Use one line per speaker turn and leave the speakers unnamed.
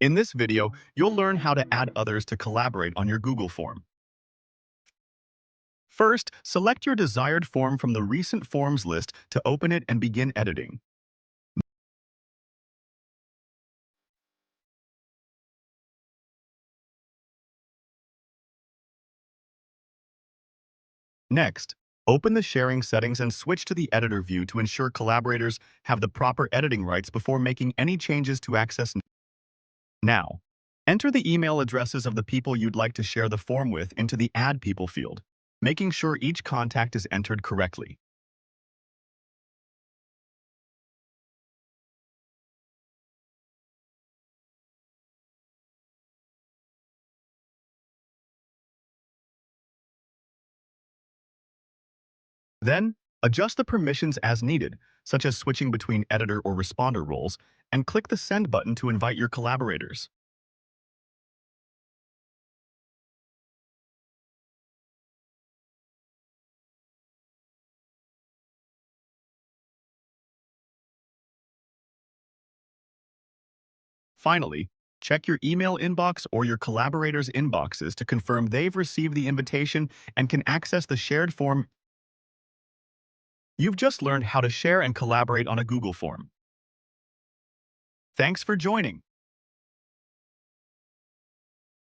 In this video, you'll learn how to add others to collaborate on your Google form. First, select your desired form from the recent forms list to open it and begin editing. Next, open the sharing settings and switch to the editor view to ensure collaborators have the proper editing rights before making any changes to access. Now, enter the email addresses of the people you'd like to share the form with into the Add People field, making sure each contact is entered correctly. Then, adjust the permissions as needed, such as switching between editor or responder roles, and click the Send button to invite your collaborators. Finally, check your email inbox or your collaborators' inboxes to confirm they've received the invitation and can access the shared form. You've just learned how to share and collaborate on a Google form. Thanks for joining.